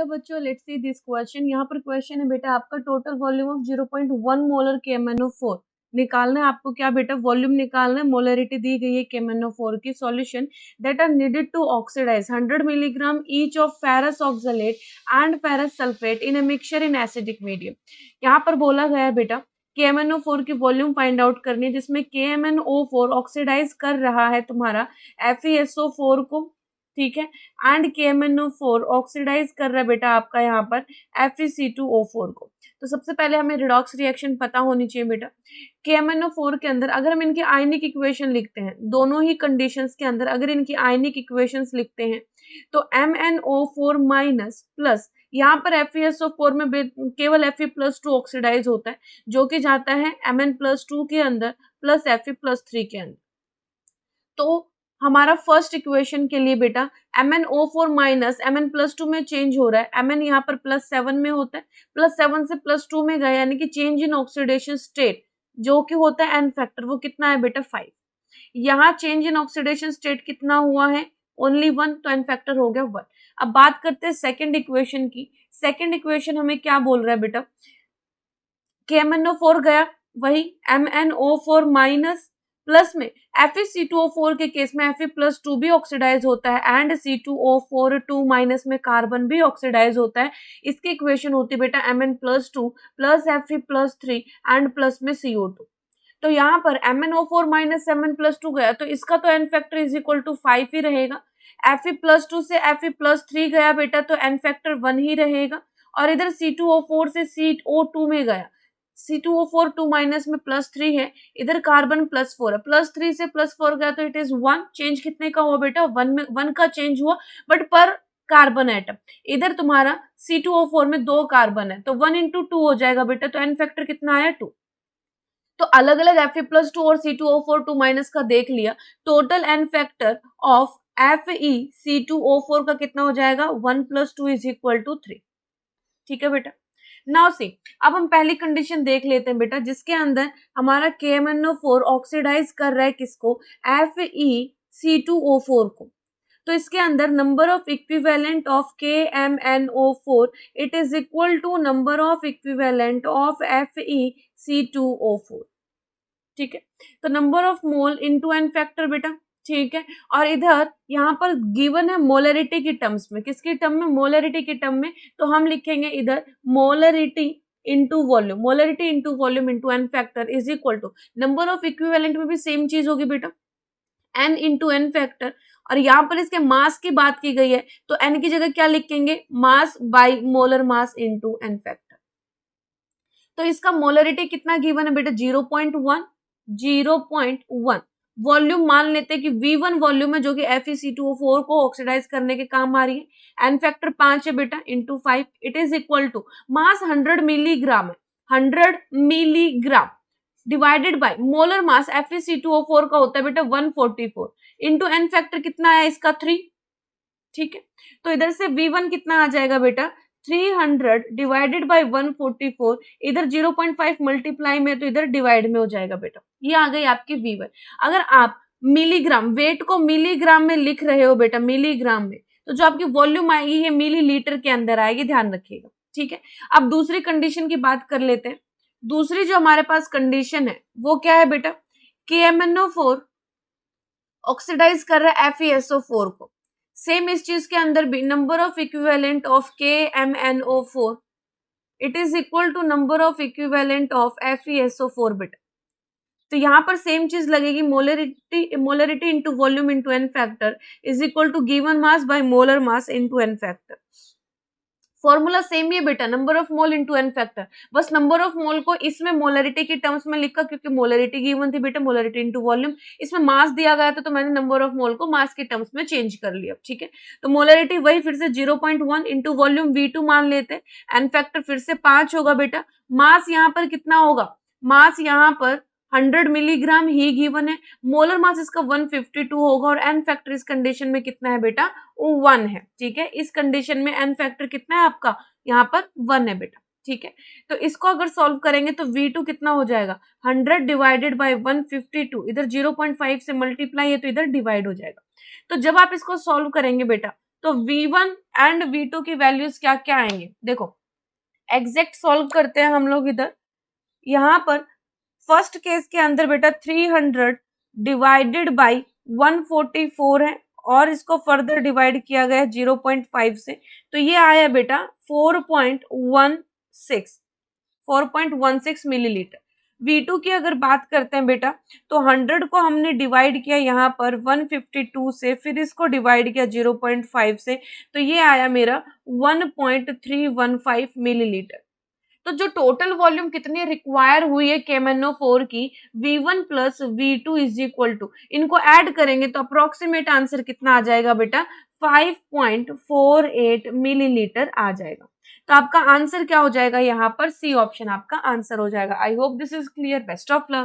Hello बच्चों, let's see this question. यहाँ पर क्वेश्चन है बेटा, आपका total volume of 0.1 molar KMnO4 निकालना है आपको। क्या बेटा, वॉल्यूम निकालना है, मोलरिटी दी गई है KMnO4 की। Solution that are needed to oxidise 100 milligram each of ferrous oxalate and ferrous sulphate in a mixture in acidic medium. यहाँ पर बोला गया है बेटा KMnO4 की वॉल्यूम फाइंड आउट करनी है, जिसमें KMnO4 ऑक्सीडाइज कर रहा है तुम्हारा FeSO4 को, ठीक है, एंड KMnO4 ऑक्सीडाइज कर रहा है बेटा आपका यहाँ पर FeC2O4 को। तो सबसे पहले हमें रिडॉक्स रिएक्शन पता होनी चाहिए बेटा। KMnO4 के अंदर अगर हम इनकी आयनिक इक्वेशन लिखते हैं, दोनों ही कंडीशंस के अंदर अगर इनकी आयनिक इक्वेशंस लिखते हैं तो MnO4 माइनस प्लस यहाँ पर FeSO4 में केवल Fe+2 ऑक्सीडाइज होता है, जो कि जाता है Mn+2 के अंदर प्लस Fe+3 के अंदर। तो हमारा फर्स्ट इक्वेशन के लिए बेटा MnO4 माइनस Mn+2 में चेंज हो रहा है। Mn यहाँ पर +7 में होता है, +7 से +2 में गया, यानी कि चेंज इन ऑक्सीडेशन स्टेट जो कि होता है n फैक्टर, वो कितना है बेटा 5। यहाँ चेंज इन ऑक्सीडेशन स्टेट कितना हुआ है, ओनली 1, तो n फैक्टर हो गया 1। अब बात करते हैं सेकेंड इक्वेशन की। सेकेंड इक्वेशन हमें क्या बोल रहा है बेटा, KMnO4 गया, वही MnO4 माइनस प्लस में FeC2O4 के केस में Fe+2 भी ऑक्सीडाइज होता है एंड C2O4 2 माइनस में कार्बन भी ऑक्सीडाइज होता है। इसकी इक्वेशन होती है बेटा Mn+2 plus Fe+3 and plus में CO2। तो यहाँ पर MnO4 माइनस Mn+2 गया, तो इसका तो n factor is equal to 5 ही रहेगा। Fe+2 से Fe+3 गया बेटा, तो n फैक्टर 1 ही रहेगा। और इधर C2O4 से CO2 में गया, C2O4 2 माइनस में +3 है, इधर कार्बन +4 है, +3 से +4 गया तो इट इज 1। चेंज कितने का हुआ बेटा, 1 में 1 का चेंज हुआ, बट पर कार्बन एटम। इधर तुम्हारा C2O4 में 2 कार्बन है, तो 1 into 2 हो जाएगा बेटा, तो n फैक्टर कितना आया 2। तो अलग अलग Fe+2 और C2O4 2 माइनस का देख लिया, total n factor of FeC2O4 का कितना हो जाएगा, 1 + 2 = 3। ठीक है बेटा। नाउ सी, अब हम पहली कंडीशन देख लेते हैं बेटा, जिसके अंदर हमारा KMnO4 ऑक्सीडाइज कर रहा है किसको, FeC2O4 को। तो इसके अंदर number of equivalent of KMnO4 it is equal to number of equivalent of FeC2O4। ठीक है, तो number of mole into n factor बेटा, ठीक है। और इधर यहाँ पर गिवन है मोलरिटी की टर्म्स में, किसकी टर्म में, मोलरिटी की टर्म में। तो हम लिखेंगे इधर molarity into volume, molarity into volume into n factor is equal to number of equivalent में भी सेम चीज होगी बेटा, n इंटू n फैक्टर। और यहाँ पर इसके मास की बात की गई है, तो n की जगह क्या लिखेंगे, mass by molar mass into n factor. तो इसका मोलरिटी कितना गिवन है बेटा, 0.1, 0.1। वॉल्यूम मान लेते हैं कि V1 वॉल्यूम है, जो कि FeC2O4 को ऑक्सीडाइज करने के काम आ रही है। n फैक्टर 5 है बेटा, into 5 it is equal to mass 100 milligram है, 100 milligram divided by molar mass FeC2O4 का होता है बेटा 144, इंटू n फैक्टर कितना है इसका 3। ठीक है, तो इधर से V1 कितना आ जाएगा बेटा, 300 डिवाइडेड बाय 144, इधर 0.5 मल्टीप्लाई में, तो इधर डिवाइड में हो जाएगा बेटा। ये आ गई आपकी V1। अगर आप मिलीग्राम, वेट को मिलीग्राम में लिख रहे हो बेटा, मिलीग्राम में, तो जो आपकी वॉल्यूम आएगी ये मिलीलीटर के अंदर आएगी, ध्यान रखिएगा। ठीक है, अब दूसरी कंडीशन की बात कर लेते हैं। दूसरी जो हमारे पास कंडीशन है वो क्या है बेटा, KMnO4 ऑक्सीडाइज कर रहा है FeSO4 को। सेम इस चीज के अंदर भी number of equivalent of KMnO4 it is equal to number of equivalent of FeSO4 बेटा। तो यहाँ पर सेम चीज लगेगी, molarity into volume into n factor is equal to given mass by molar mass into n factor. Formula same ही है बेटा, number of mole into n factor, बस नंबर ऑफ मोल को इसमें मोलरिटी की टर्म्स में लिखा, क्योंकि मोलरिटी गिवन थी बेटा, मोलरिटी इंटू वॉल्यूम। इसमें मास दिया गया था, तो मैंने नंबर ऑफ मोल को मास की टर्म्स में चेंज कर लिया। ठीक है, तो मोलरिटी वही फिर से 0.1 इंटू वॉल्यूम V2 मान लेते हैं, n फैक्टर फिर से 5 होगा बेटा। मास यहाँ पर कितना होगा, मास यहाँ पर 100 मिलीग्राम ही गिवन है, मोलर मास इसका 152 होगा, और n फैक्टर इस कंडीशन में कितना है बेटा, 1 है। ठीक है, इस कंडीशन में n फैक्टर कितना है आपका, यहाँ पर 1 है बेटा। ठीक है, तो इसको अगर सॉल्व करेंगे तो V2 कितना हो जाएगा, 100 डिवाइडेड बाय 152, इधर 0.5 से मल्टीप्लाई है तो इधर डिवाइड हो जाएगा। तो जब आप इसको सॉल्व करेंगे बेटा, तो V1 एंड V2 की वैल्यूज क्या क्या आएंगे, देखो एग्जैक्ट सॉल्व करते हैं हम लोग इधर। यहाँ पर फर्स्ट केस के अंदर बेटा 300 डिवाइडेड बाई 144 है और इसको फर्दर डिवाइड किया गया 0.5 से, तो ये आया बेटा 4.16 मिलीलीटर। V2 की अगर बात करते हैं बेटा, तो 100 को हमने डिवाइड किया यहाँ पर 152 से, फिर इसको डिवाइड किया 0.5 से, तो ये आया मेरा 1.315 मिलीलीटर। तो जो टोटल वॉल्यूम कितनी रिक्वायर हुई है KMnO4 की, V1 plus V2 is equal to, इनको ऐड करेंगे तो अप्रोक्सीमेट आंसर कितना आ जाएगा बेटा, 5.48 मिलीलीटर आ जाएगा। तो आपका आंसर क्या हो जाएगा यहाँ पर, सी ऑप्शन आपका आंसर हो जाएगा। I hope this is clear. Best of luck.